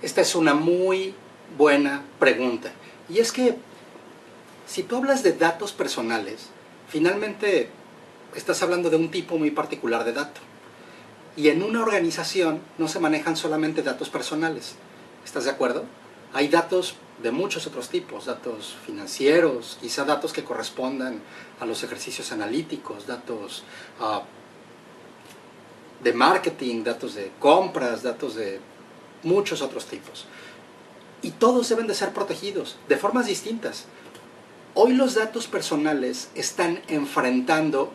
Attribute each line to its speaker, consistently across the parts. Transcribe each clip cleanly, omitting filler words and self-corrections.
Speaker 1: Esta es una muy buena pregunta. Y es que si tú hablas de datos personales, finalmente estás hablando de un tipo muy particular de dato. Y en una organización no se manejan solamente datos personales. ¿Estás de acuerdo? Hay datos de muchos otros tipos, datos financieros, quizá datos que correspondan a los ejercicios analíticos, datos de marketing, datos de compras, datos de muchos otros tipos. Y todos deben de ser protegidos de formas distintas. Hoy los datos personales están enfrentando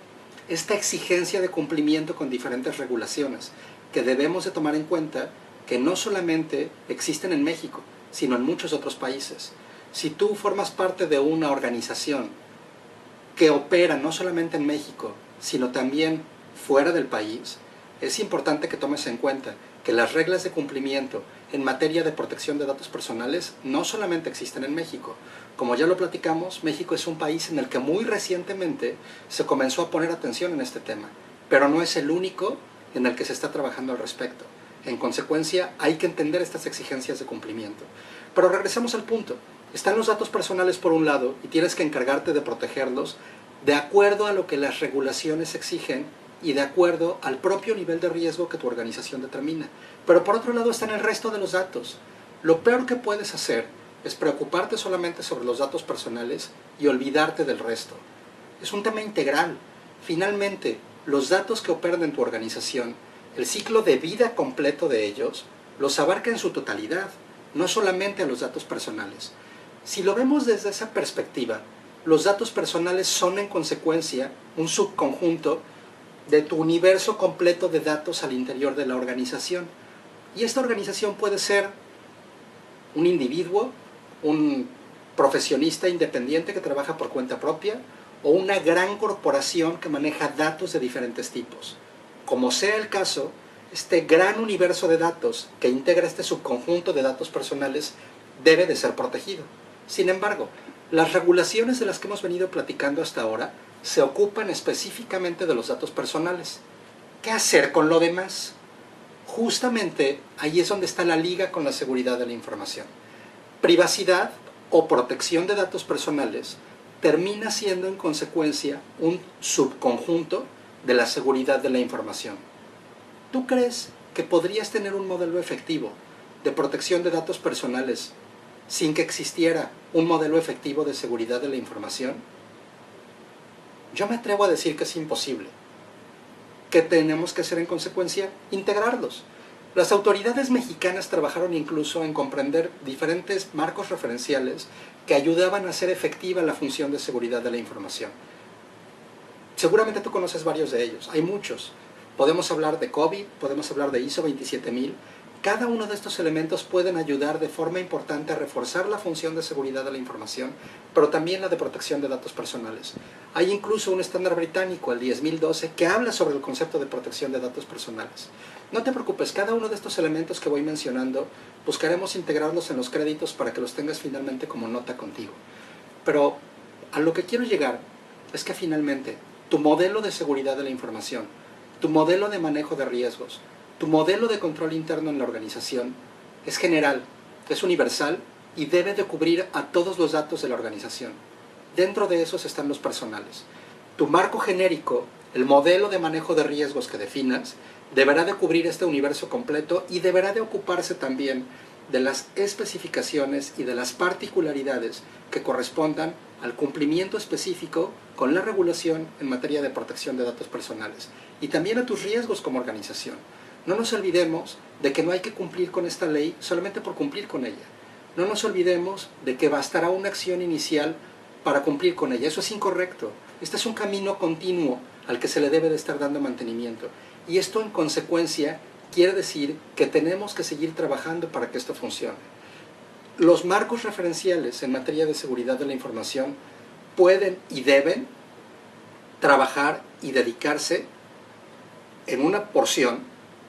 Speaker 1: esta exigencia de cumplimiento con diferentes regulaciones que debemos de tomar en cuenta, que no solamente existen en México, sino en muchos otros países. Si tú formas parte de una organización que opera no solamente en México, sino también fuera del país, es importante que tomes en cuenta que las reglas de cumplimiento en materia de protección de datos personales no solamente existen en México. Como ya lo platicamos, México es un país en el que muy recientemente se comenzó a poner atención en este tema, pero no es el único en el que se está trabajando al respecto. En consecuencia, hay que entender estas exigencias de cumplimiento. Pero regresamos al punto. Están los datos personales por un lado y tienes que encargarte de protegerlos de acuerdo a lo que las regulaciones exigen y de acuerdo al propio nivel de riesgo que tu organización determina. Pero por otro lado están el resto de los datos. Lo peor que puedes hacer es preocuparte solamente sobre los datos personales y olvidarte del resto. Es un tema integral. Finalmente, los datos que operan en tu organización, el ciclo de vida completo de ellos, los abarca en su totalidad, no solamente a los datos personales. Si lo vemos desde esa perspectiva, los datos personales son en consecuencia un subconjunto de tu universo completo de datos al interior de la organización. Y esta organización puede ser un individuo, un profesionista independiente que trabaja por cuenta propia, o una gran corporación que maneja datos de diferentes tipos. Como sea el caso, este gran universo de datos que integra este subconjunto de datos personales debe de ser protegido. Sin embargo, las regulaciones de las que hemos venido platicando hasta ahora se ocupan específicamente de los datos personales. ¿Qué hacer con lo demás? Justamente ahí es donde está la liga con la seguridad de la información. Privacidad o protección de datos personales termina siendo en consecuencia un subconjunto de la seguridad de la información. ¿Tú crees que podrías tener un modelo efectivo de protección de datos personales sin que existiera un modelo efectivo de seguridad de la información? Yo me atrevo a decir que es imposible. ¿Qué tenemos que hacer en consecuencia? Integrarlos. Las autoridades mexicanas trabajaron incluso en comprender diferentes marcos referenciales que ayudaban a hacer efectiva la función de seguridad de la información. Seguramente tú conoces varios de ellos, hay muchos. Podemos hablar de COVID, podemos hablar de ISO 27000. Cada uno de estos elementos pueden ayudar de forma importante a reforzar la función de seguridad de la información, pero también la de protección de datos personales. Hay incluso un estándar británico, el 10012, que habla sobre el concepto de protección de datos personales. No te preocupes, cada uno de estos elementos que voy mencionando, buscaremos integrarlos en los créditos para que los tengas finalmente como nota contigo. Pero a lo que quiero llegar es que finalmente tu modelo de seguridad de la información, tu modelo de manejo de riesgos, tu modelo de control interno en la organización es general, es universal y debe de cubrir a todos los datos de la organización. Dentro de esos están los personales. Tu marco genérico, el modelo de manejo de riesgos que definas, deberá de cubrir este universo completo y deberá de ocuparse también de las especificaciones y de las particularidades que correspondan al cumplimiento específico con la regulación en materia de protección de datos personales y también a tus riesgos como organización. No nos olvidemos de que no hay que cumplir con esta ley solamente por cumplir con ella. No nos olvidemos de que bastará una acción inicial para cumplir con ella. Eso es incorrecto. Este es un camino continuo al que se le debe de estar dando mantenimiento. Y esto en consecuencia quiere decir que tenemos que seguir trabajando para que esto funcione. Los marcos referenciales en materia de seguridad de la información pueden y deben trabajar y dedicarse en una porción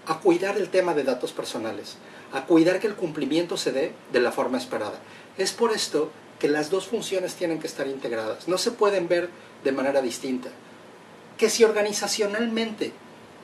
Speaker 1: a cuidar el tema de datos personales, a cuidar que el cumplimiento se dé de la forma esperada. Es por esto que las dos funciones tienen que estar integradas, no se pueden ver de manera distinta. Que si organizacionalmente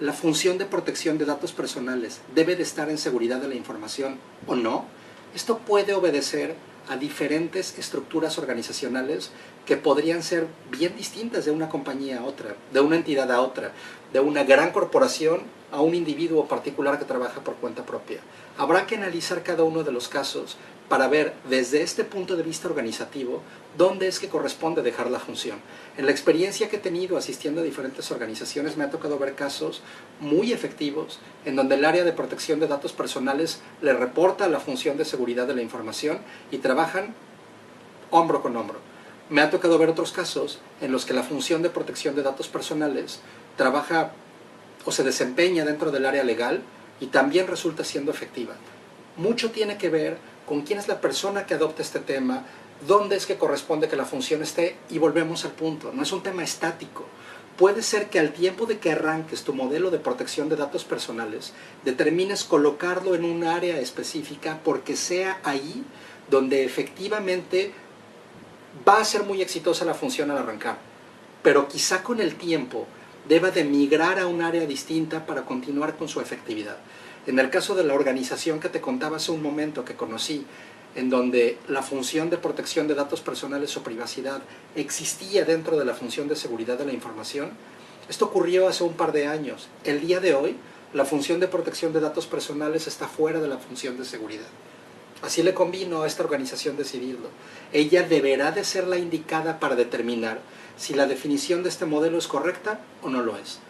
Speaker 1: la función de protección de datos personales debe de estar en seguridad de la información o no, esto puede obedecer a diferentes estructuras organizacionales que podrían ser bien distintas de una compañía a otra, de una entidad a otra, de una gran corporación a un individuo particular que trabaja por cuenta propia. Habrá que analizar cada uno de los casos para ver desde este punto de vista organizativo dónde es que corresponde dejar la función. En la experiencia que he tenido asistiendo a diferentes organizaciones me ha tocado ver casos muy efectivos en donde el área de protección de datos personales le reporta la función de seguridad de la información y trabajan hombro con hombro. Me ha tocado ver otros casos en los que la función de protección de datos personales trabaja o se desempeña dentro del área legal y también resulta siendo efectiva. Mucho tiene que ver con quién es la persona que adopta este tema, dónde es que corresponde que la función esté, y volvemos al punto, no es un tema estático. Puede ser que al tiempo de que arranques tu modelo de protección de datos personales, determines colocarlo en un área específica porque sea ahí donde efectivamente va a ser muy exitosa la función al arrancar, pero quizá con el tiempo deba de migrar a un área distinta para continuar con su efectividad. En el caso de la organización que te contaba hace un momento que conocí, en donde la función de protección de datos personales o privacidad existía dentro de la función de seguridad de la información, esto ocurrió hace un par de años. El día de hoy, la función de protección de datos personales está fuera de la función de seguridad. Así le convino a esta organización decidirlo. Ella deberá de ser la indicada para determinar si la definición de este modelo es correcta o no lo es.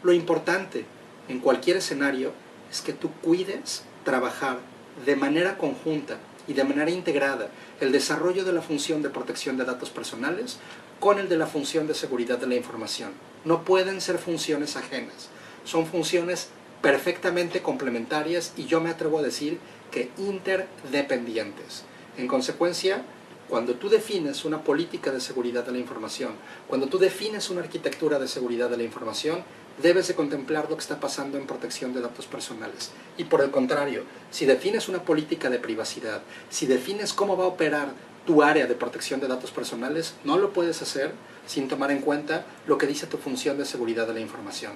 Speaker 1: Lo importante en cualquier escenario es que tú cuides trabajar de manera conjunta y de manera integrada el desarrollo de la función de protección de datos personales con el de la función de seguridad de la información. No pueden ser funciones ajenas, son funciones perfectamente complementarias y yo me atrevo a decir que interdependientes. En consecuencia, cuando tú defines una política de seguridad de la información, cuando tú defines una arquitectura de seguridad de la información, debes de contemplar lo que está pasando en protección de datos personales. Y por el contrario, si defines una política de privacidad, si defines cómo va a operar tu área de protección de datos personales, no lo puedes hacer sin tomar en cuenta lo que dice tu función de seguridad de la información.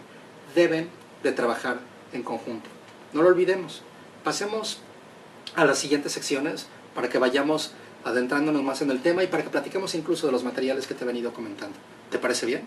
Speaker 1: Deben de trabajar en conjunto. No lo olvidemos. Pasemos a las siguientes secciones para que vayamos adentrándonos más en el tema y para que platiquemos incluso de los materiales que te he venido comentando. ¿Te parece bien?